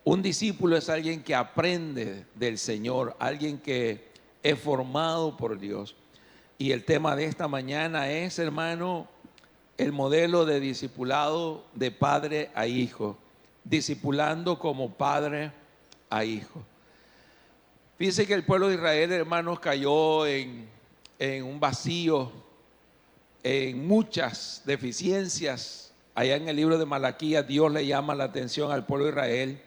Un discípulo es alguien que aprende del Señor, alguien que es formado por Dios. Y el tema de esta mañana es, hermano, el modelo de discipulado de padre a hijo, discipulando como padre a hijo. Fíjense que el pueblo de Israel, hermanos, cayó en un vacío, en muchas deficiencias. Allá en el libro de Malaquías, Dios le llama la atención al pueblo de Israel.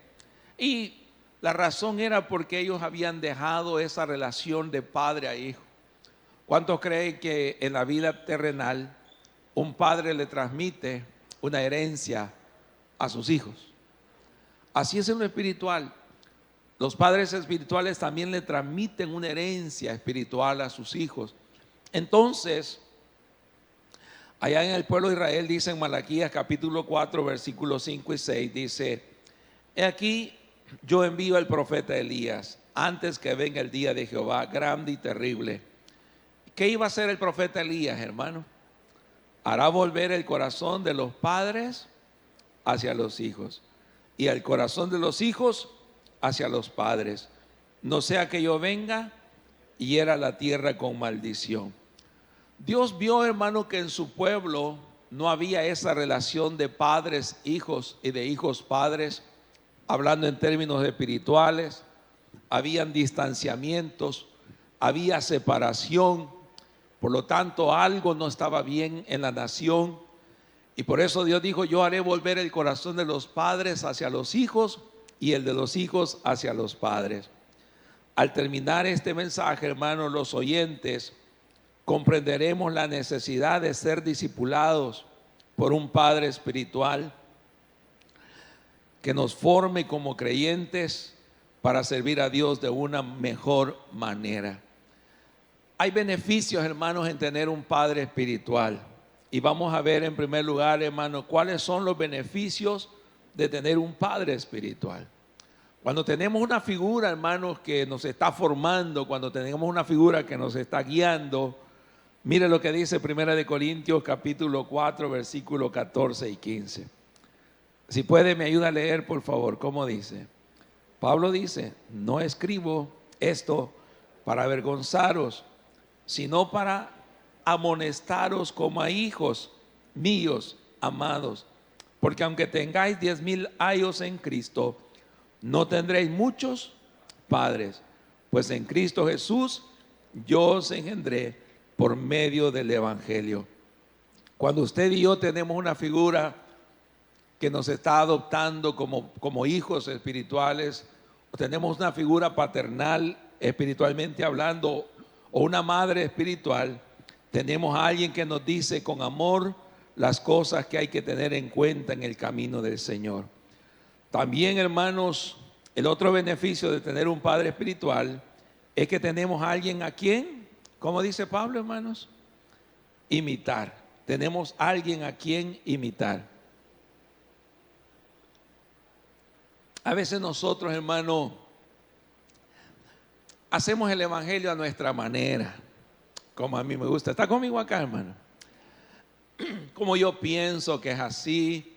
Y la razón era porque ellos habían dejado esa relación de padre a hijo. ¿Cuántos creen que en la vida terrenal un padre le transmite una herencia a sus hijos? Así es en lo espiritual. Los padres espirituales también le transmiten una herencia espiritual a sus hijos. Entonces, allá en el pueblo de Israel, dice en Malaquías capítulo 4, versículos 5 y 6, dice: he aquí, yo envío al profeta Elías antes que venga el día de Jehová grande y terrible. ¿Qué iba a hacer el profeta Elías, hermano? Hará volver el corazón de los padres hacia los hijos y el corazón de los hijos hacia los padres, no sea que yo venga y hiera la tierra con maldición. Dios vio, hermano, que en su pueblo no había esa relación de padres, hijos y de hijos padres, hablando en términos espirituales. Habían distanciamientos, había separación, por lo tanto algo no estaba bien en la nación. Y por eso Dios dijo: yo haré volver el corazón de los padres hacia los hijos y el de los hijos hacia los padres. Al terminar este mensaje, hermanos, los oyentes comprenderemos la necesidad de ser discipulados por un padre espiritual que nos forme como creyentes para servir a Dios de una mejor manera. Hay beneficios, hermanos, en tener un padre espiritual. Y vamos a ver en primer lugar, hermanos, cuáles son los beneficios de tener un padre espiritual. Cuando tenemos una figura, hermanos, que nos está formando, cuando tenemos una figura que nos está guiando, mire lo que dice 1 Corintios capítulo 4, versículos 14 y 15. Si puede, me ayuda a leer, por favor. ¿Cómo dice? Pablo dice: no escribo esto para avergonzaros, sino para amonestaros como a hijos míos amados. Porque aunque tengáis 10,000 años en Cristo, no tendréis muchos padres, pues en Cristo Jesús yo os engendré por medio del Evangelio. Cuando usted y yo tenemos una figura que nos está adoptando como hijos espirituales, o tenemos una figura paternal espiritualmente hablando, o una madre espiritual, tenemos a alguien que nos dice con amor las cosas que hay que tener en cuenta en el camino del Señor. También, hermanos, el otro beneficio de tener un padre espiritual es que tenemos a alguien a quien, como dice Pablo, hermanos, imitar. Tenemos a alguien a quien imitar. A veces nosotros, hermano, hacemos el evangelio a nuestra manera, como a mí me gusta. ¿Está conmigo acá, hermano? Como yo pienso que es así,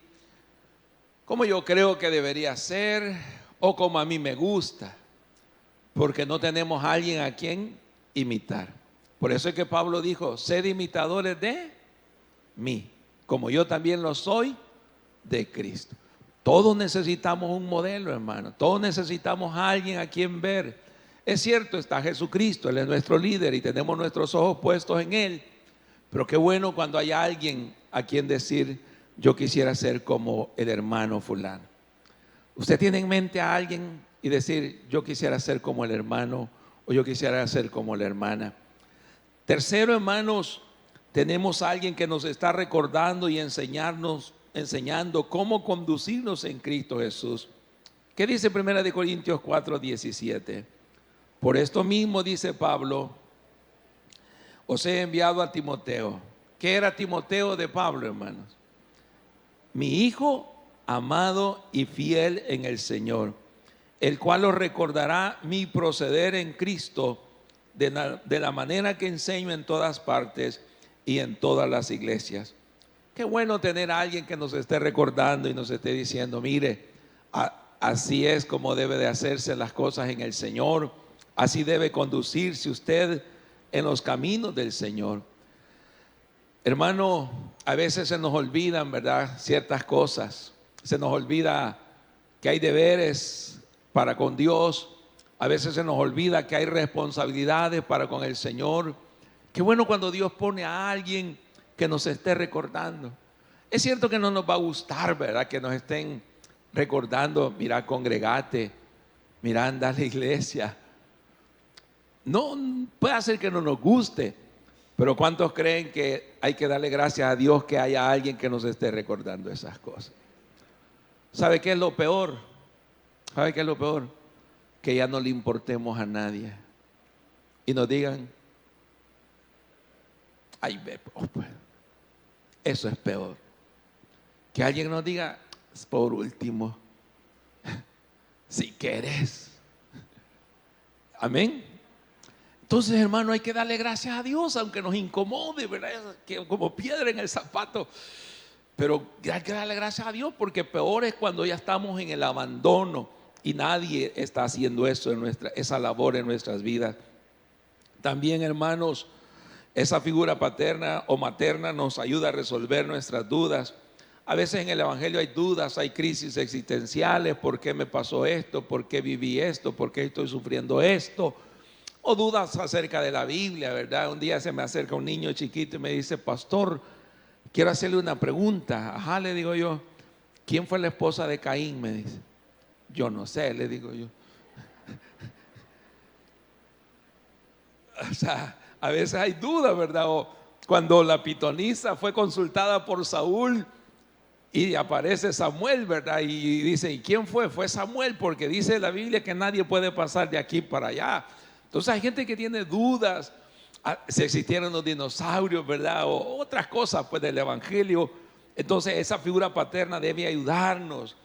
como yo creo que debería ser, o como a mí me gusta, porque no tenemos a alguien a quien imitar. Por eso es que Pablo dijo: sed imitadores de mí, como yo también lo soy de Cristo. Todos necesitamos un modelo, hermano. Todos necesitamos a alguien a quien ver. Es cierto, está Jesucristo, Él es nuestro líder y tenemos nuestros ojos puestos en Él. Pero qué bueno cuando hay alguien a quien decir: yo quisiera ser como el hermano fulano. Usted tiene en mente a alguien y decir: yo quisiera ser como el hermano, o yo quisiera ser como la hermana. Tercero, hermanos, tenemos a alguien que nos está recordando y enseñando cómo conducirnos en Cristo Jesús. ¿Qué dice 1 Corintios 4, 17? Por esto mismo, dice Pablo, os he enviado a Timoteo. ¿Qué era Timoteo de Pablo, hermanos? Mi hijo amado y fiel en el Señor, el cual os recordará mi proceder en Cristo de la manera que enseño en todas partes y en todas las iglesias. Qué bueno tener a alguien que nos esté recordando y nos esté diciendo: mire, Así es como debe de hacerse las cosas en el Señor. Así debe conducirse usted en los caminos del Señor. Hermano, a veces se nos olvidan, ¿verdad?, ciertas cosas. Se nos olvida que hay deberes para con Dios. A veces se nos olvida que hay responsabilidades para con el Señor. Qué bueno cuando Dios pone a alguien que nos esté recordando. Es cierto que no nos va a gustar, ¿verdad?, que nos estén recordando: mira, congregate, mira, anda a la iglesia. No, puede ser que no nos guste, pero ¿cuántos creen que hay que darle gracias a Dios que haya alguien que nos esté recordando esas cosas? ¿Sabe qué es lo peor? ¿Sabe qué es lo peor? Que ya no le importemos a nadie y nos digan: ay, ve, pues. Eso es peor. Que alguien nos diga: por último, si quieres. Amén. Entonces, hermano, hay que darle gracias a Dios, aunque nos incomode, ¿verdad? Que como piedra en el zapato. Pero hay que darle gracias a Dios, porque peor es cuando ya estamos en el abandono y nadie está haciendo eso esa labor en nuestras vidas. También, hermanos, esa figura paterna o materna nos ayuda a resolver nuestras dudas. A veces en el Evangelio hay dudas, hay crisis existenciales: ¿por qué me pasó esto? ¿Por qué viví esto? ¿Por qué estoy sufriendo esto? O dudas acerca de la Biblia, ¿verdad? Un día se me acerca un niño chiquito y me dice: pastor, quiero hacerle una pregunta. Ajá, le digo yo. ¿Quién fue la esposa de Caín? Me dice. Yo no sé, le digo yo. O sea, a veces hay dudas, ¿verdad? O cuando la pitonisa fue consultada por Saúl y aparece Samuel, ¿verdad? Y dice: ¿y quién fue? Fue Samuel, porque dice la Biblia que nadie puede pasar de aquí para allá. Entonces hay gente que tiene dudas si existieron los dinosaurios, ¿verdad? O otras cosas pues del Evangelio. Entonces esa figura paterna debe ayudarnos.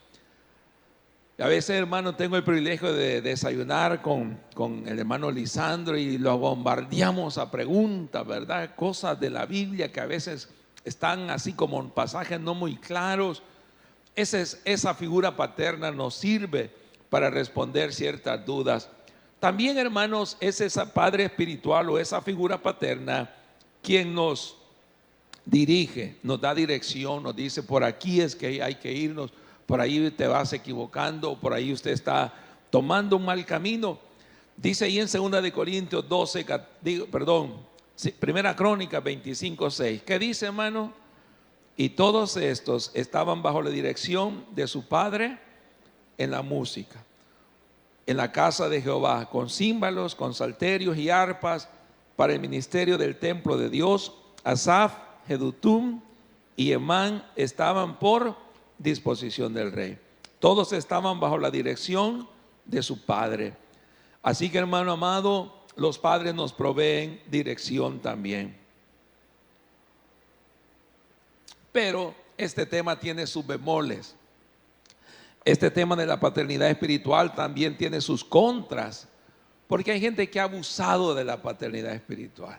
A veces, hermano, tengo el privilegio de desayunar con el hermano Lisandro y lo bombardeamos a preguntas, ¿verdad? Cosas de la Biblia que a veces están así como en pasajes no muy claros. Esa figura paterna nos sirve para responder ciertas dudas. También, hermanos, es ese padre espiritual o esa figura paterna quien nos dirige, nos da dirección, nos dice: por aquí es que hay que irnos, por ahí te vas equivocando, por ahí usted está tomando un mal camino. Dice ahí en 2 de Corintios 12, Primera Crónica 25:6. ¿Qué dice, hermano? Y todos estos estaban bajo la dirección de su padre en la música, en la casa de Jehová, con címbalos, con salterios y arpas, para el ministerio del templo de Dios. Asaf, Jedutum y Emán estaban por disposición del rey. Todos estaban bajo la dirección de su padre. Así que, hermano amado, los padres nos proveen dirección también. Pero este tema tiene sus bemoles. Este tema de la paternidad espiritual también tiene sus contras, porque hay gente que ha abusado de la paternidad espiritual.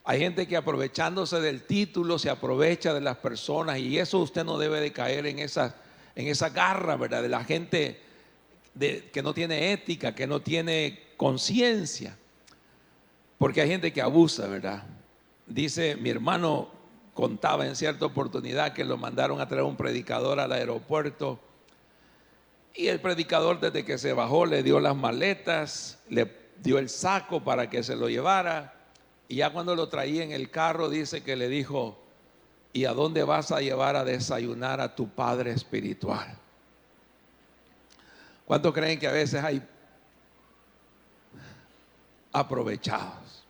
Hay gente que, aprovechándose del título, se aprovecha de las personas, y eso usted no debe de caer en esa garra, ¿verdad?, de la gente que no tiene ética, que no tiene conciencia, porque hay gente que abusa, ¿verdad? Dice, mi hermano contaba en cierta oportunidad que lo mandaron a traer un predicador al aeropuerto, y el predicador, desde que se bajó, le dio las maletas, le dio el saco para que se lo llevara, y ya cuando lo traía en el carro, dice que le dijo: ¿y a dónde vas a llevar a desayunar a tu padre espiritual? ¿Cuántos creen que a veces hay aprovechados?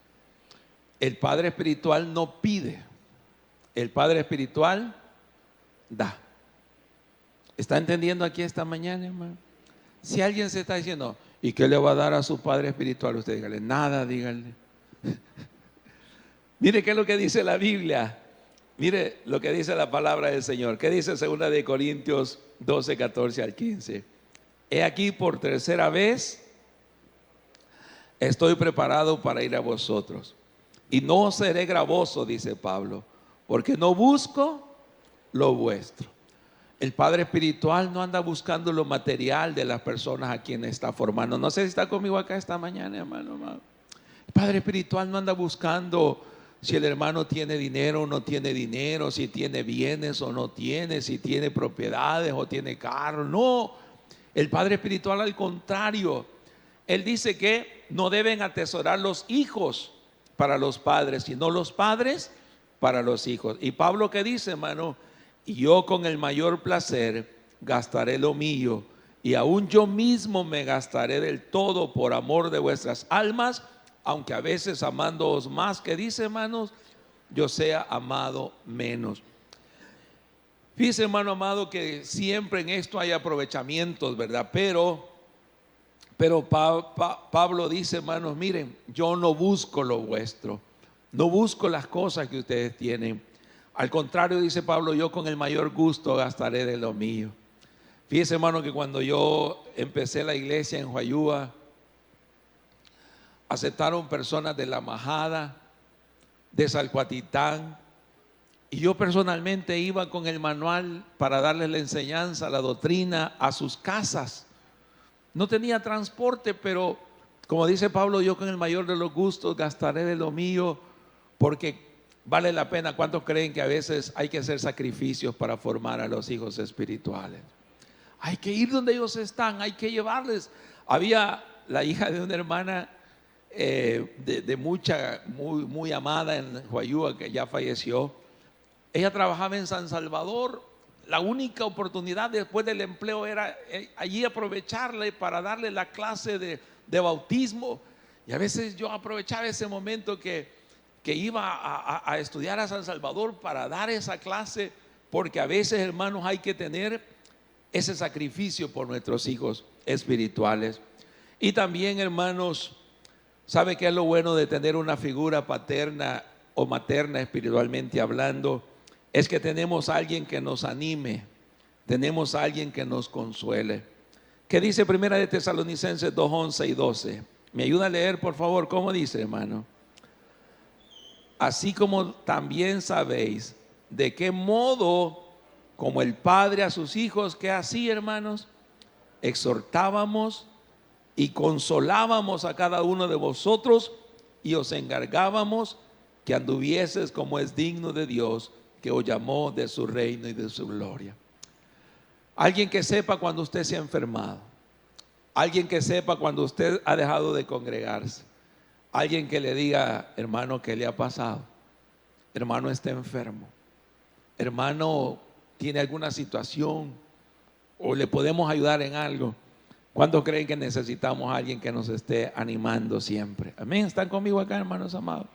El padre espiritual no pide, el padre espiritual da. ¿Está entendiendo aquí esta mañana, hermano? Si alguien se está diciendo: ¿y qué le va a dar a su padre espiritual? Usted dígale: nada, dígale. Mire qué es lo que dice la Biblia. Mire lo que dice la palabra del Señor. ¿Qué dice 2 de Corintios 12, 14 al 15? He aquí, por tercera vez estoy preparado para ir a vosotros, y no seré gravoso, dice Pablo, porque no busco lo vuestro. El padre espiritual no anda buscando lo material de las personas a quienes está formando. No sé si está conmigo acá esta mañana, hermano. El padre espiritual no anda buscando si el hermano tiene dinero o no tiene dinero, si tiene bienes o no tiene, si tiene propiedades o tiene carros. No, el padre espiritual al contrario. Él dice que no deben atesorar los hijos para los padres, sino los padres para los hijos. Y Pablo, ¿qué dice, hermano? Y yo con el mayor placer gastaré lo mío, y aún yo mismo me gastaré del todo por amor de vuestras almas, aunque a veces amándoos más, que dice, hermanos, yo sea amado menos. Fíjese, hermano amado, que siempre en esto hay aprovechamientos, ¿verdad? Pero Pablo dice, hermanos, miren, yo no busco lo vuestro, no busco las cosas que ustedes tienen. Al contrario, dice Pablo, yo con el mayor gusto gastaré de lo mío. Fíjese, hermano, que cuando yo empecé la iglesia en Huayúa, aceptaron personas de La Majada, de Salcuatitán, y yo personalmente iba con el manual para darles la enseñanza, la doctrina a sus casas. No tenía transporte, pero como dice Pablo, yo con el mayor de los gustos gastaré de lo mío, porque vale la pena. ¿Cuántos creen que a veces hay que hacer sacrificios para formar a los hijos espirituales? Hay que ir donde ellos están, hay que llevarles. Había la hija de una hermana muy amada en Huayúa, que ya falleció. Ella trabajaba en San Salvador. La única oportunidad después del empleo era allí aprovecharle para darle la clase de bautismo. Y a veces yo aprovechaba ese momento que iba a estudiar a San Salvador para dar esa clase, porque a veces, hermanos, hay que tener ese sacrificio por nuestros hijos espirituales. Y también, hermanos, ¿sabe qué es lo bueno de tener una figura paterna o materna espiritualmente hablando? Es que tenemos a alguien que nos anime, tenemos a alguien que nos consuele. ¿Qué dice Primera de Tesalonicenses 2:11 y 12? ¿Me ayuda a leer, por favor? ¿Cómo dice, hermano? Así como también sabéis de qué modo, como el Padre a sus hijos, que así, hermanos, exhortábamos y consolábamos a cada uno de vosotros, y os encargábamos que anduvieses como es digno de Dios, que os llamó de su reino y de su gloria. Alguien que sepa cuando usted se ha enfermado, alguien que sepa cuando usted ha dejado de congregarse, alguien que le diga, hermano, ¿qué le ha pasado? Hermano, está enfermo, hermano, tiene alguna situación, o le podemos ayudar en algo. ¿Cuántos creen que necesitamos a alguien que nos esté animando siempre? Amén. ¿Están conmigo acá, hermanos amados?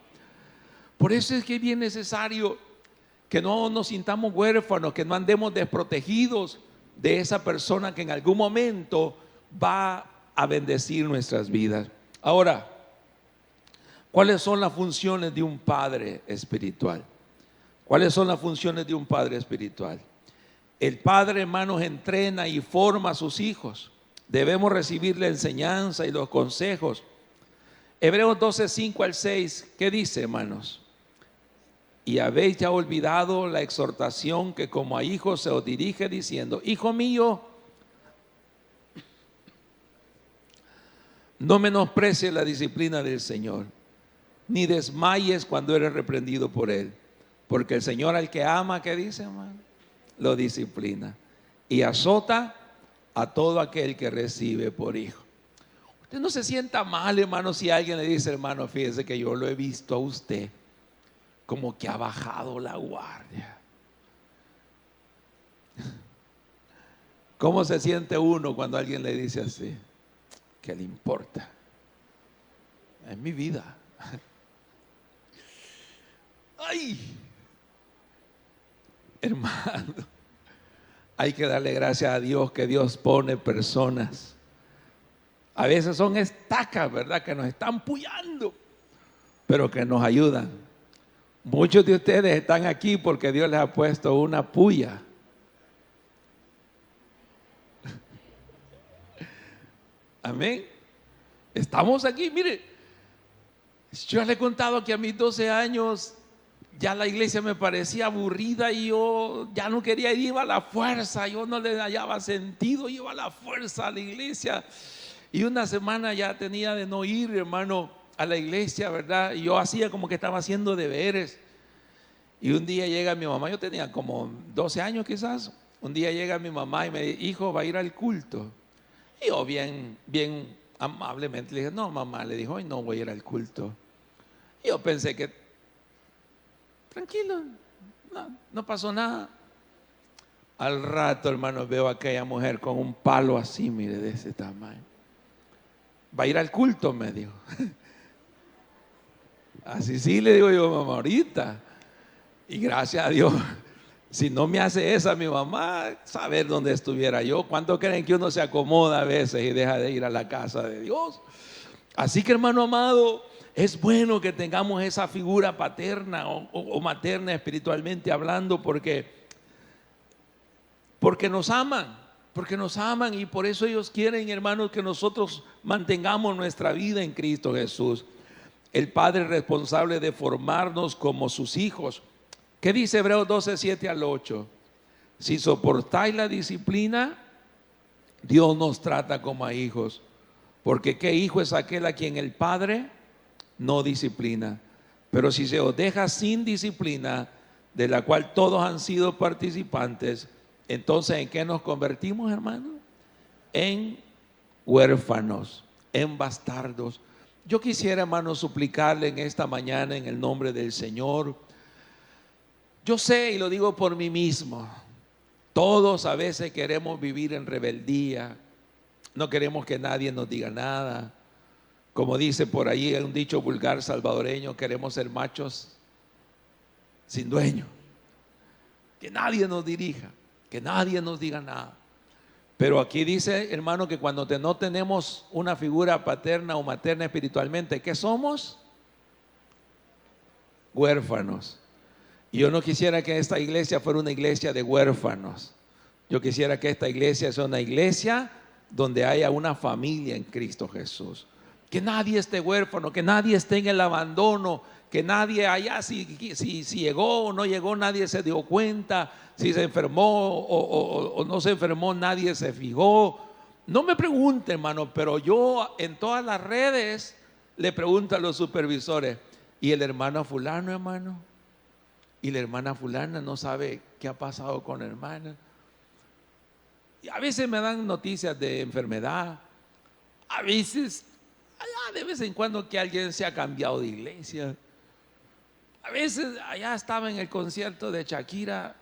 Por eso es que es bien necesario que no nos sintamos huérfanos, que no andemos desprotegidos de esa persona que en algún momento va a bendecir nuestras vidas. Ahora, ¿cuáles son las funciones de un padre espiritual? ¿Cuáles son las funciones de un padre espiritual? El padre, hermanos, entrena y forma a sus hijos. Debemos recibir la enseñanza y los consejos. Hebreos 12:5 al 6, ¿qué dice, hermanos? Y habéis ya olvidado la exhortación que como a hijos se os dirige, diciendo: hijo mío, no menosprecies la disciplina del Señor, ni desmayes cuando eres reprendido por Él, porque el Señor al que ama, ¿qué dice, hermano? Lo disciplina y azota a todo aquel que recibe por hijo. Usted no se sienta mal, hermano, si alguien le dice: hermano, fíjese que yo lo he visto a usted como que ha bajado la guardia. ¿Cómo se siente uno cuando alguien le dice así? ¿Qué le importa? Es mi vida. Ay, hermano, hay que darle gracias a Dios que Dios pone personas. A veces son estacas, ¿verdad? Que nos están puyando, pero que nos ayudan. Muchos de ustedes están aquí porque Dios les ha puesto una puya. Amén. Estamos aquí, mire. Yo les he contado que a mis 12 años ya la iglesia me parecía aburrida y yo ya no quería ir, iba a la fuerza, yo no le hallaba sentido, iba a la fuerza a la iglesia. Y una semana ya tenía de no ir, hermano, a la iglesia, ¿verdad? Y yo hacía como que estaba haciendo deberes. Y un día llega mi mamá, yo tenía como 12 años quizás. Un día llega mi mamá y me dice: hijo, ¿va a ir al culto? Y yo bien amablemente le dije: no, mamá, le dijo, hoy no voy a ir al culto. Y yo pensé que, tranquilo, no pasó nada. Al rato, hermano, veo a aquella mujer con un palo así, mire, de ese tamaño. ¿Va a ir al culto?, me dijo. Así sí, le digo yo: mamá, ahorita. Y gracias a Dios, si no me hace esa mi mamá, saber dónde estuviera yo. ¿Cuánto creen que uno se acomoda a veces y deja de ir a la casa de Dios? Así que, hermano amado, es bueno que tengamos esa figura paterna o materna espiritualmente hablando, porque nos aman, y por eso ellos quieren, hermanos, que nosotros mantengamos nuestra vida en Cristo Jesús. El Padre es responsable de formarnos como sus hijos. ¿Qué dice Hebreos 12, 7 al 8? Si soportáis la disciplina, Dios nos trata como a hijos. Porque ¿qué hijo es aquel a quien el Padre no disciplina? Pero si se os deja sin disciplina, de la cual todos han sido participantes, entonces ¿en qué nos convertimos, hermano? En huérfanos, en bastardos. Yo quisiera, hermano, suplicarle en esta mañana en el nombre del Señor. Yo sé, y lo digo por mí mismo, todos a veces queremos vivir en rebeldía, no queremos que nadie nos diga nada. Como dice por ahí un dicho vulgar salvadoreño, queremos ser machos sin dueño, que nadie nos dirija, que nadie nos diga nada. Pero aquí dice, hermano, que cuando no tenemos una figura paterna o materna espiritualmente, ¿qué somos? Huérfanos. Y yo no quisiera que esta iglesia fuera una iglesia de huérfanos. Yo quisiera que esta iglesia sea una iglesia donde haya una familia en Cristo Jesús. Que nadie esté huérfano, que nadie esté en el abandono, que nadie allá, si llegó o no llegó, nadie se dio cuenta, si se enfermó o no se enfermó, nadie se fijó. No me pregunte, hermano, pero yo en todas las redes le pregunto a los supervisores: ¿y el hermano fulano, hermano? Y la hermana fulana no sabe qué ha pasado con la hermana. Y a veces me dan noticias de enfermedad. A veces, allá de vez en cuando, que alguien se ha cambiado de iglesia. A veces allá estaba en el concierto de Shakira.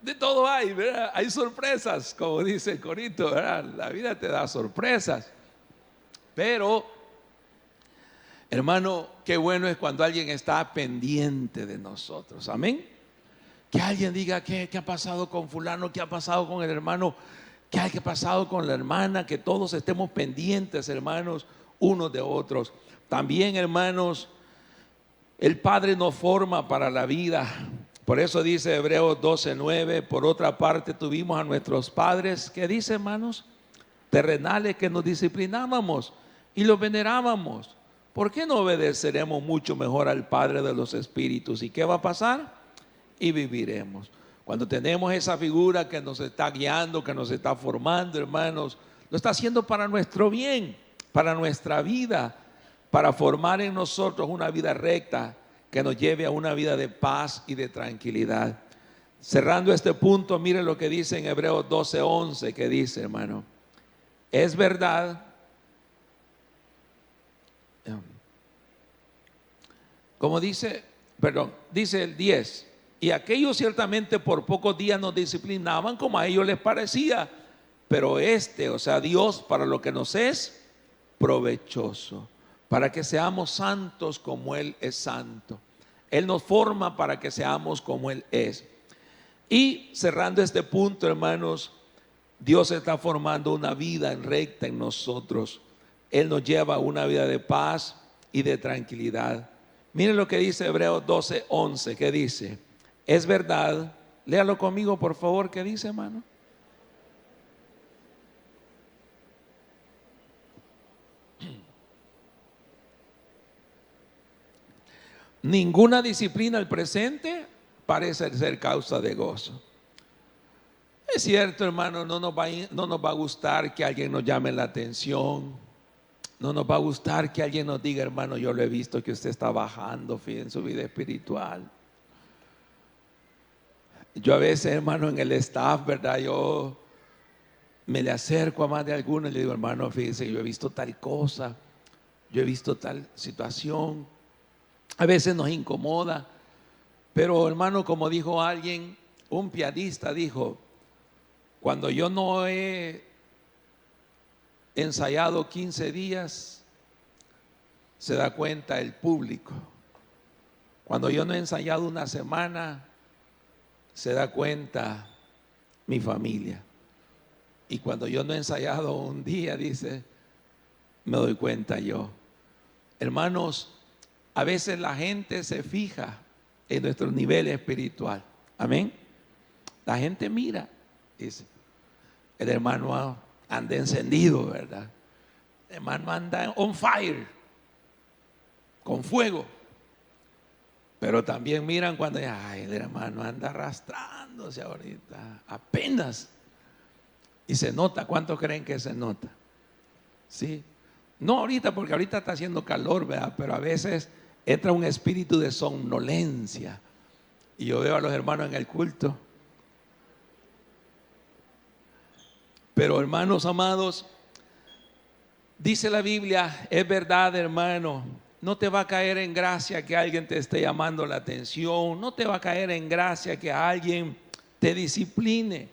De todo hay, ¿verdad? Hay sorpresas, como dice el corito, ¿verdad? La vida te da sorpresas. Pero, hermano, qué bueno es cuando alguien está pendiente de nosotros. Amén. Que alguien diga: ¿qué ha pasado con fulano? ¿Qué ha pasado con el hermano? ¿Qué ha pasado con la hermana? Que todos estemos pendientes, hermanos, unos de otros. También, hermanos, el Padre nos forma para la vida. Por eso dice Hebreos 12:9: por otra parte tuvimos a nuestros padres, ¿qué dice, hermanos? Terrenales, que nos disciplinábamos y los venerábamos. ¿Por qué no obedeceremos mucho mejor al Padre de los Espíritus? ¿Y qué va a pasar? Y viviremos. Cuando tenemos esa figura que nos está guiando, que nos está formando, hermanos, lo está haciendo para nuestro bien, para nuestra vida, para formar en nosotros una vida recta que nos lleve a una vida de paz y de tranquilidad. Cerrando este punto, mire lo que dice en Hebreos 12:11, que dice, hermano: es verdad, como dice, dice el 10: y aquellos ciertamente por pocos días nos disciplinaban como a ellos les parecía, pero o sea, Dios, para lo que nos es provechoso, para que seamos santos como Él es santo. Él nos forma para que seamos como Él es. Y cerrando este punto, hermanos, Dios está formando una vida recta en nosotros. Él nos lleva a una vida de paz y de tranquilidad. Miren lo que dice Hebreos 12:11, que dice: es verdad, léalo conmigo por favor, ¿qué dice, hermano? Ninguna disciplina al presente parece ser causa de gozo. Es cierto, hermano, no nos va a gustar que alguien nos llame la atención. No nos va a gustar que alguien nos diga, hermano, yo lo he visto que usted está bajando en su vida espiritual. Yo a veces, hermano, en el staff, ¿verdad? Yo me le acerco a más de algunos y le digo, hermano, fíjese, yo he visto tal cosa, yo he visto tal situación. A veces nos incomoda, pero hermano, como dijo alguien, un pianista dijo, cuando yo no he ensayado 15 días, se da cuenta el público. Cuando yo no he ensayado una semana, se da cuenta mi familia. Y cuando yo no he ensayado un día, dice, me doy cuenta yo. Hermanos, a veces la gente se fija en nuestro nivel espiritual. Amén. La gente mira, dice, el hermano anda encendido, ¿verdad? El hermano anda on fire, con fuego. Pero también miran cuando, ay, el hermano anda arrastrándose ahorita, apenas. Y se nota, ¿cuánto creen que se nota? Sí. No ahorita, porque ahorita está haciendo calor, ¿verdad? Pero a veces entra un espíritu de somnolencia. Y yo veo a los hermanos en el culto. Pero hermanos amados, dice la Biblia, es verdad, hermano, no te va a caer en gracia que alguien te esté llamando la atención, no te va a caer en gracia que alguien te discipline.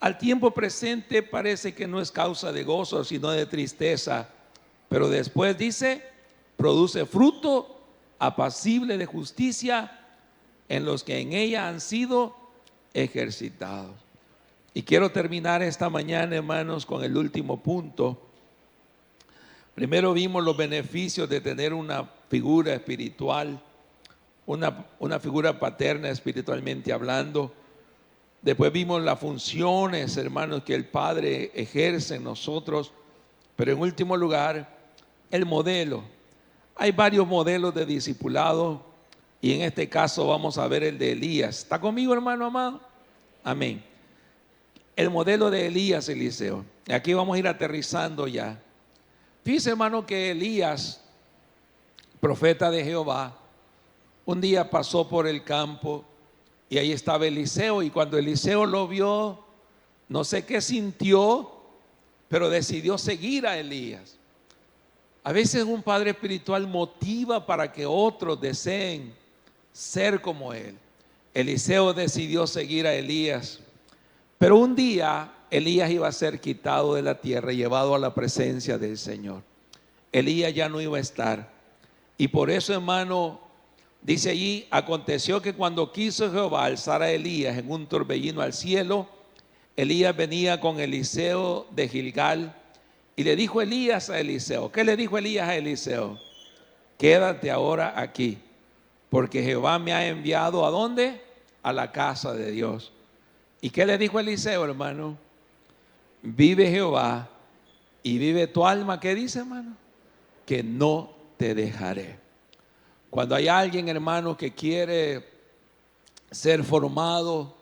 Al tiempo presente parece que no es causa de gozo, sino de tristeza, pero después dice, produce fruto apacible de justicia en los que en ella han sido ejercitados. Y quiero terminar esta mañana, hermanos, con el último punto. Primero vimos los beneficios de tener una figura espiritual, una figura paterna espiritualmente hablando. Después vimos las funciones, hermanos, que el Padre ejerce en nosotros. Pero en último lugar, el modelo. Hay varios modelos de discipulado y en este caso vamos a ver el de Elías. ¿Está conmigo, hermano amado? Amén. El modelo de Elías, Eliseo. Aquí vamos a ir aterrizando ya. Fíjese, hermano, que Elías, profeta de Jehová, un día pasó por el campo y ahí estaba Eliseo, y cuando Eliseo lo vio, no sé qué sintió, pero decidió seguir a Elías. A veces un padre espiritual motiva para que otros deseen ser como él. Eliseo decidió seguir a Elías, pero un día Elías iba a ser quitado de la tierra y llevado a la presencia del Señor. Elías ya no iba a estar, y por eso, hermano, dice allí, aconteció que cuando quiso Jehová alzar a Elías en un torbellino al cielo, Elías venía con Eliseo de Gilgal, y le dijo Elías a Eliseo, ¿qué le dijo Elías a Eliseo? Quédate ahora aquí, porque Jehová me ha enviado ¿a dónde? A la casa de Dios. ¿Y qué le dijo Eliseo, hermano? Vive Jehová y vive tu alma. ¿Qué dice, hermano? Que no te dejaré. Cuando hay alguien, hermano, que quiere ser formado,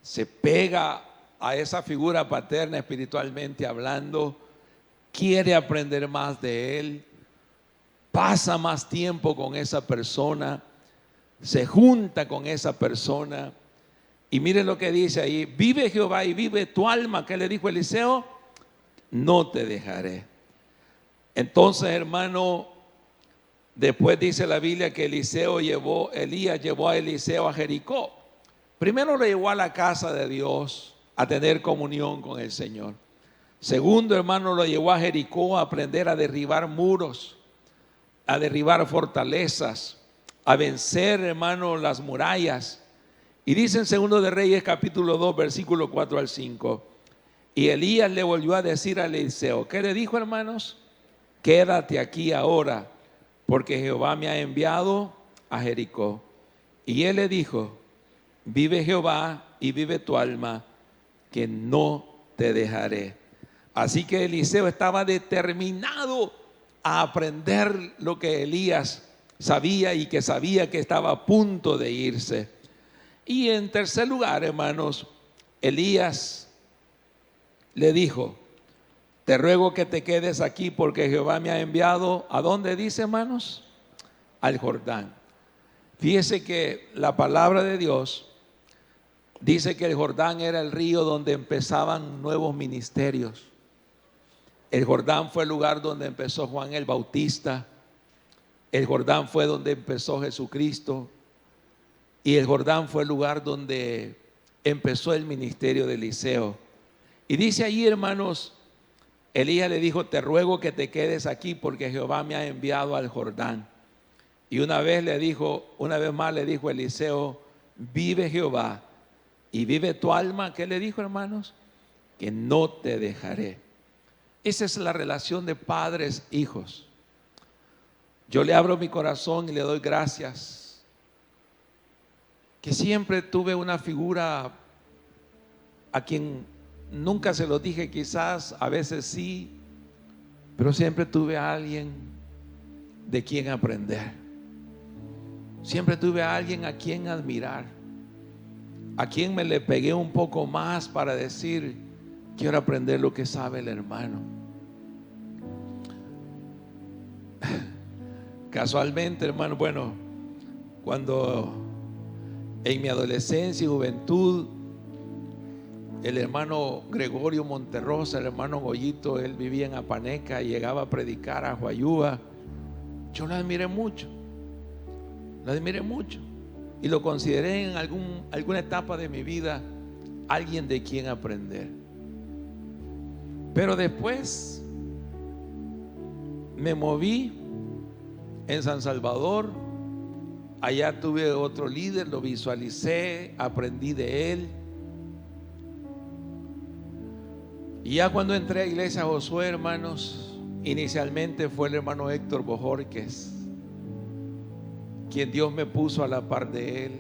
se pega a esa figura paterna espiritualmente hablando, quiere aprender más de él, pasa más tiempo con esa persona, se junta con esa persona. Y miren lo que dice ahí, vive Jehová y vive tu alma. ¿Qué le dijo Eliseo? No te dejaré. Entonces, hermano, después dice la Biblia que Elías llevó a Eliseo a Jericó. Primero lo llevó a la casa de Dios a tener comunión con el Señor. Segundo, hermano, lo llevó a Jericó a aprender a derribar muros, a derribar fortalezas, a vencer, hermano, las murallas. Y dice en Segundo de Reyes capítulo 2 versículo 4 al 5, y Elías le volvió a decir a Eliseo, ¿qué le dijo, hermanos? Quédate aquí ahora, porque Jehová me ha enviado a Jericó. Y él le dijo, vive Jehová y vive tu alma, que no te dejaré. Así que Eliseo estaba determinado a aprender lo que Elías sabía que estaba a punto de irse. Y en tercer lugar, hermanos, Elías le dijo: te ruego que te quedes aquí porque Jehová me ha enviado. ¿A dónde dice, hermanos? Al Jordán. Fíjese que la palabra de Dios dice que el Jordán era el río donde empezaban nuevos ministerios. El Jordán fue el lugar donde empezó Juan el Bautista. El Jordán fue donde empezó Jesucristo. Y el Jordán fue el lugar donde empezó el ministerio de Eliseo. Y dice allí, hermanos, Elías le dijo: te ruego que te quedes aquí porque Jehová me ha enviado al Jordán. Y una vez más le dijo Eliseo: vive Jehová y vive tu alma. ¿Qué le dijo, hermanos? Que no te dejaré. Esa es la relación de padres, hijos. Yo le abro mi corazón y le doy gracias que siempre tuve una figura a quien nunca se lo dije, quizás a veces sí, pero siempre tuve a alguien de quien aprender. Siempre tuve a alguien a quien admirar, a quien me le pegué un poco más para decir: quiero aprender lo que sabe el hermano. Casualmente, hermano, bueno, cuando en mi adolescencia y juventud, el hermano Gregorio Monterrosa, el hermano Goyito, él vivía en Apaneca y llegaba a predicar a Huayúa. Yo lo admiré mucho y lo consideré en alguna etapa de mi vida alguien de quien aprender. Pero después me moví en San Salvador. Allá tuve otro líder, lo visualicé, aprendí de él. Y ya cuando entré a Iglesia Josué, hermanos, inicialmente fue el hermano Héctor Bojorquez quien Dios me puso a la par de él.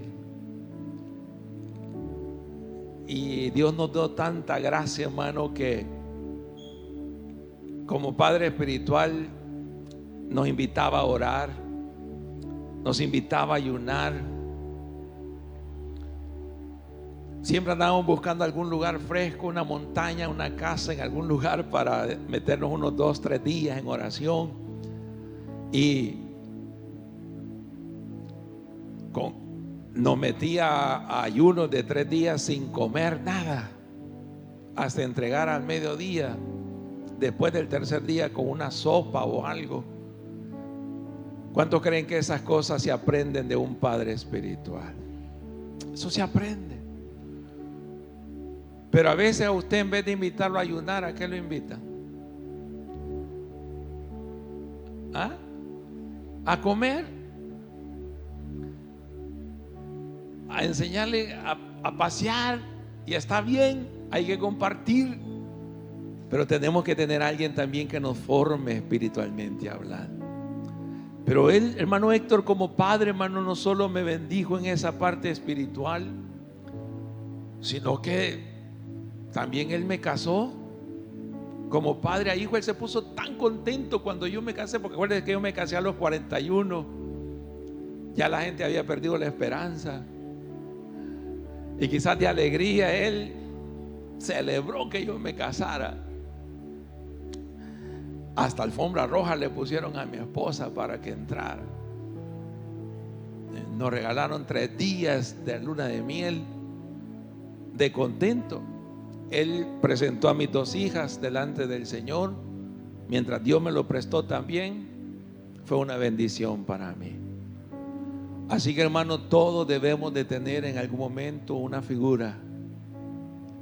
Y Dios nos dio tanta gracia, hermano, que como padre espiritual nos invitaba a orar, nos invitaba a ayunar. Siempre andábamos buscando algún lugar fresco, una montaña, una casa, en algún lugar para meternos unos 2, 3 días en oración. Y nos metía a ayunos de 3 días sin comer nada, hasta entregar al mediodía, después del tercer día con una sopa o algo. ¿Cuántos creen que esas cosas se aprenden de un padre espiritual? Eso se aprende. Pero a veces a usted, en vez de invitarlo a ayunar, ¿a qué lo invita? ¿Ah? ¿A comer? A enseñarle a pasear. Y está bien, hay que compartir. Pero tenemos que tener a alguien también que nos forme espiritualmente hablando. Pero él, hermano Héctor, como padre, hermano, no solo me bendijo en esa parte espiritual, sino que también él me casó. Como padre a hijo, él se puso tan contento cuando yo me casé, porque acuérdense que yo me casé a los 41. Ya la gente había perdido la esperanza. Y quizás de alegría él celebró que yo me casara. Hasta alfombra roja le pusieron a mi esposa para que entrara. Nos regalaron 3 días de luna de miel de contento. Él presentó a mis 2 hijas delante del Señor. Mientras Dios me lo prestó también, fue una bendición para mí. Así que, hermano, todos debemos de tener en algún momento una figura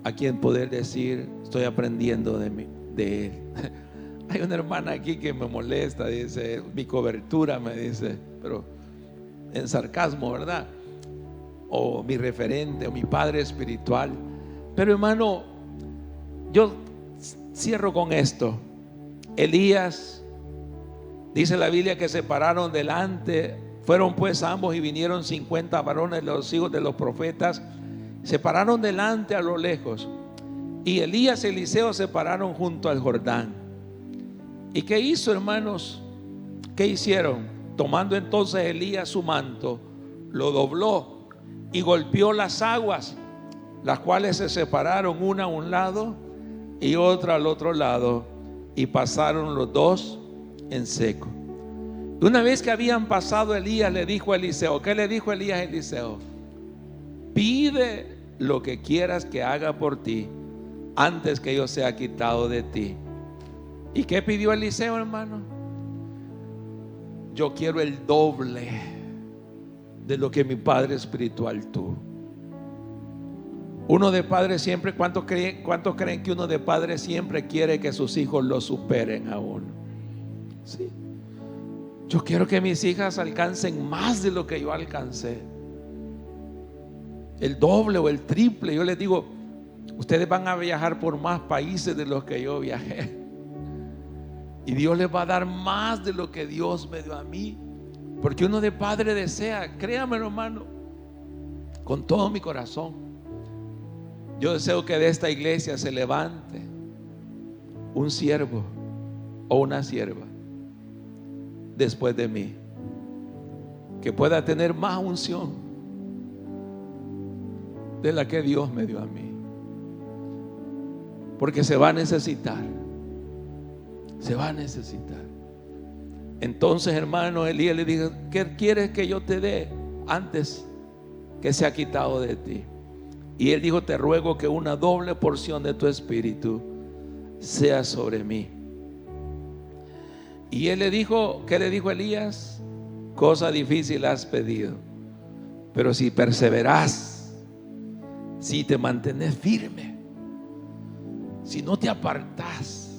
a quien poder decir: estoy aprendiendo de él. Hay una hermana aquí que me molesta, dice: mi cobertura, me dice, pero en sarcasmo, ¿verdad? O mi referente, o mi padre espiritual. Pero, hermano, yo cierro con esto. Elías, dice la Biblia que se pararon delante. Fueron pues ambos y vinieron 50 varones, los hijos de los profetas. Se pararon delante a lo lejos. Y Elías y Eliseo se pararon junto al Jordán. ¿Y qué hizo, hermanos? ¿Qué hicieron? Tomando entonces Elías su manto, lo dobló y golpeó las aguas, las cuales se separaron, una a un lado y otra al otro lado, y pasaron los dos en seco. Una vez que habían pasado, Elías le dijo a Eliseo, ¿qué le dijo Elías a Eliseo? Pide lo que quieras que haga por ti antes que yo sea quitado de ti. ¿Y qué pidió Eliseo, hermano? Yo quiero el doble de lo que mi padre espiritual tuvo. Uno de padre siempre, ¿cuántos creen que uno de padre siempre quiere que sus hijos lo superen a uno? Sí. Yo quiero que mis hijas alcancen más de lo que yo alcancé, el doble o el triple. Yo les digo, ustedes van a viajar por más países de los que yo viajé, y Dios les va a dar más de lo que Dios me dio a mí, porque uno de padre desea, créame, hermano, con todo mi corazón, yo deseo que de esta iglesia se levante un siervo o una sierva después de mí, que pueda tener más unción de la que Dios me dio a mí, porque se va a necesitar. Se va a necesitar. Entonces, hermano, Elías le dijo, ¿qué quieres que yo te dé antes que sea quitado de ti? Y él dijo, te ruego que una doble porción de tu espíritu sea sobre mí. Y él le dijo, ¿qué le dijo Elías? Cosa difícil has pedido, pero si perseveras, si te mantienes firme, si no te apartas,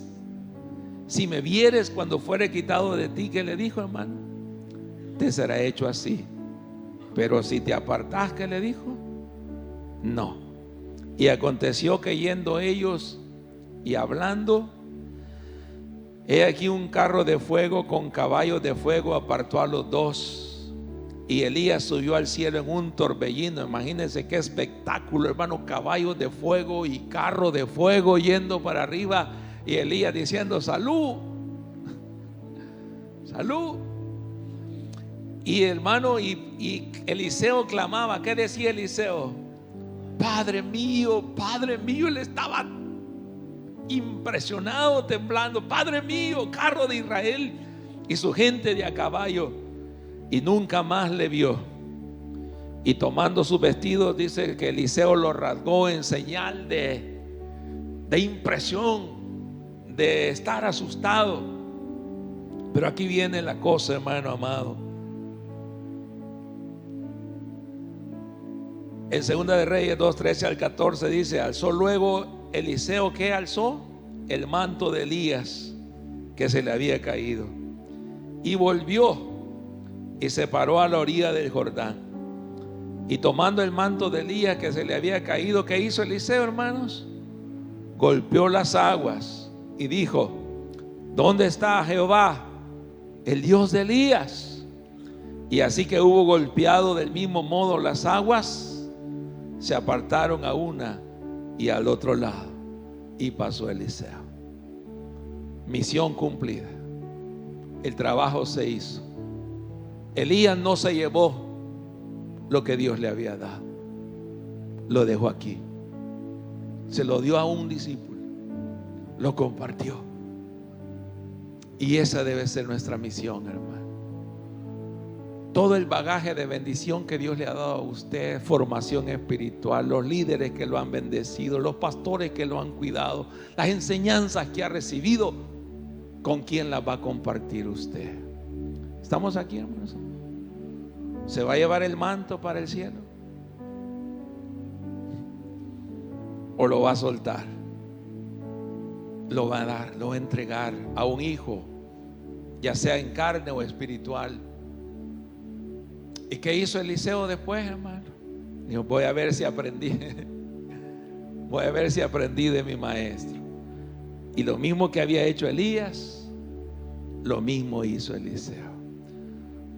si me vieres cuando fuere quitado de ti, ¿qué le dijo, hermano? Te será hecho así. Pero si te apartas, ¿qué le dijo? No. Y aconteció que yendo ellos y hablando, he aquí un carro de fuego con caballos de fuego apartó a los dos, y Elías subió al cielo en un torbellino. Imagínense qué espectáculo, hermano, caballos de fuego y carro de fuego yendo para arriba, y Elías diciendo, salud, salud. Y hermano, y Eliseo clamaba. ¿Qué decía Eliseo? Padre mío, él estaba impresionado, temblando. Padre mío, carro de Israel y su gente de a caballo. Y nunca más le vio. Y tomando sus vestidos, dice que Eliseo lo rasgó en señal de impresión, de estar asustado. Pero aquí viene la cosa, hermano amado. En 2 de Reyes 2:13 al 14 dice, alzó luego Eliseo, ¿qué alzó? El manto de Elías que se le había caído, y volvió y se paró a la orilla del Jordán, y tomando el manto de Elías que se le había caído, ¿qué hizo Eliseo, hermanos? Golpeó las aguas y dijo, ¿dónde está Jehová, el Dios de Elías? Y así que hubo golpeado del mismo modo las aguas, se apartaron a una y al otro lado, y pasó Eliseo. Misión cumplida. El trabajo se hizo. Elías no se llevó lo que Dios le había dado, lo dejó aquí, se lo dio a un discípulo, lo compartió. Y esa debe ser nuestra misión, hermano. Todo el bagaje de bendición que Dios le ha dado a usted, formación espiritual, los líderes que lo han bendecido, los pastores que lo han cuidado, las enseñanzas que ha recibido, ¿con quién las va a compartir usted? ¿Estamos aquí, hermanos? ¿Se va a llevar el manto para el cielo? ¿O lo va a soltar? Lo va a dar, lo va a entregar a un hijo, ya sea en carne o espiritual. ¿Y qué hizo Eliseo después, hermano? Dijo, voy a ver si aprendí. Voy a ver si aprendí de mi maestro. Y lo mismo que había hecho Elías, lo mismo hizo Eliseo.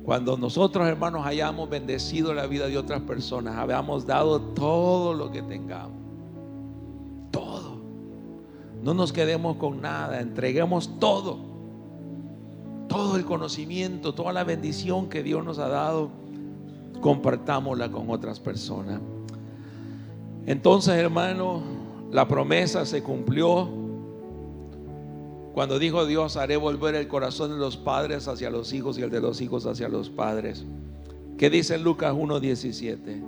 Cuando nosotros, hermanos, hayamos bendecido la vida de otras personas, hayamos dado todo lo que tengamos, todo, no nos quedemos con nada, entreguemos todo todo el conocimiento, toda la bendición que Dios nos ha dado, compartámosla con otras personas. Entonces, hermano, la promesa se cumplió cuando dijo Dios: haré volver el corazón de los padres hacia los hijos y el de los hijos hacia los padres. ¿Qué dice en Lucas 1:17?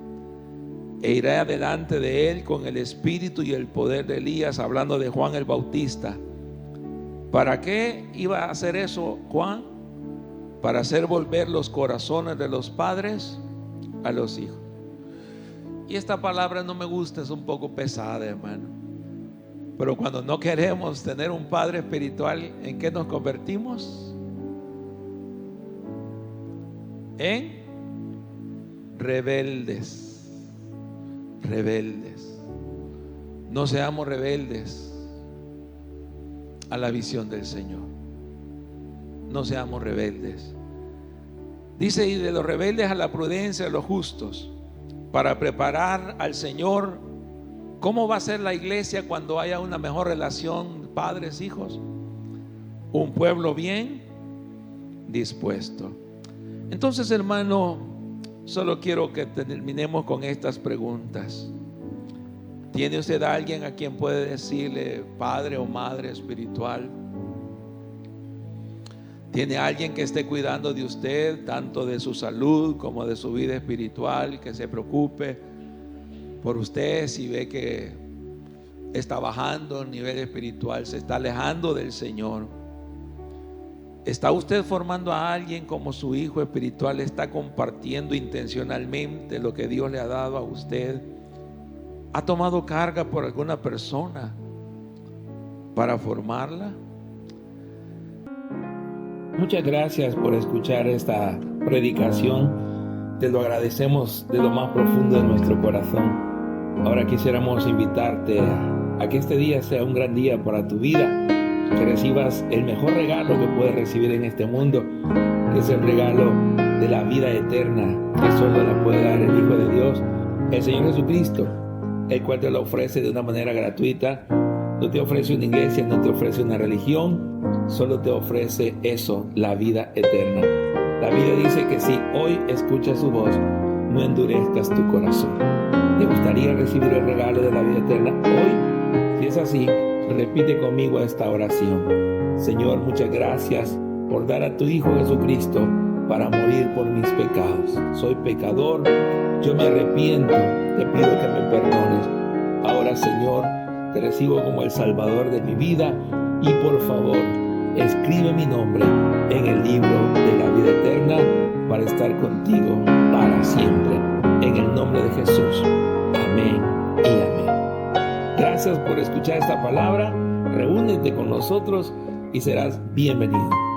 E iré adelante de él con el espíritu y el poder de Elías, hablando de Juan el Bautista. ¿Para qué iba a hacer eso Juan? Para hacer volver los corazones de los padres a los hijos. Y esta palabra no me gusta, es un poco pesada, hermano. Pero cuando no queremos tener un padre espiritual, ¿en qué nos convertimos? En rebeldes. Rebeldes. No seamos rebeldes a la visión del Señor. No seamos rebeldes. Dice: y de los rebeldes a la prudencia de los justos, para preparar al Señor. ¿Cómo va a ser la iglesia cuando haya una mejor relación padres, hijos? Un pueblo bien dispuesto. Entonces, hermano, solo quiero que terminemos con estas preguntas. ¿Tiene usted a alguien a quien puede decirle padre o madre espiritual? ¿Tiene alguien que esté cuidando de usted, tanto de su salud como de su vida espiritual, que se preocupe por usted si ve que está bajando el nivel espiritual, se está alejando del Señor? ¿Está usted formando a alguien como su hijo espiritual? ¿Está compartiendo intencionalmente lo que Dios le ha dado a usted? ¿Ha tomado carga por alguna persona para formarla? Muchas gracias por escuchar esta predicación. Te lo agradecemos de lo más profundo de nuestro corazón. Ahora quisiéramos invitarte a que este día sea un gran día para tu vida, que recibas el mejor regalo que puedes recibir en este mundo, que es el regalo de la vida eterna, que solo la puede dar el Hijo de Dios, el Señor Jesucristo, el cual te lo ofrece de una manera gratuita. No te ofrece una iglesia, no te ofrece una religión, solo te ofrece eso, la vida eterna. La Biblia dice que si hoy escuchas su voz, no endurezcas tu corazón. ¿Te gustaría recibir el regalo de la vida eterna hoy? Si es así, repite conmigo esta oración. Señor, muchas gracias por dar a tu Hijo Jesucristo para morir por mis pecados. Soy pecador, yo me arrepiento, te pido que me perdones. Ahora, Señor, te recibo como el Salvador de mi vida y por favor, escribe mi nombre en el libro de la vida eterna para estar contigo para siempre. En el nombre de Jesús. Amén y amén. Gracias por escuchar esta palabra. Reúnete con nosotros y serás bienvenido.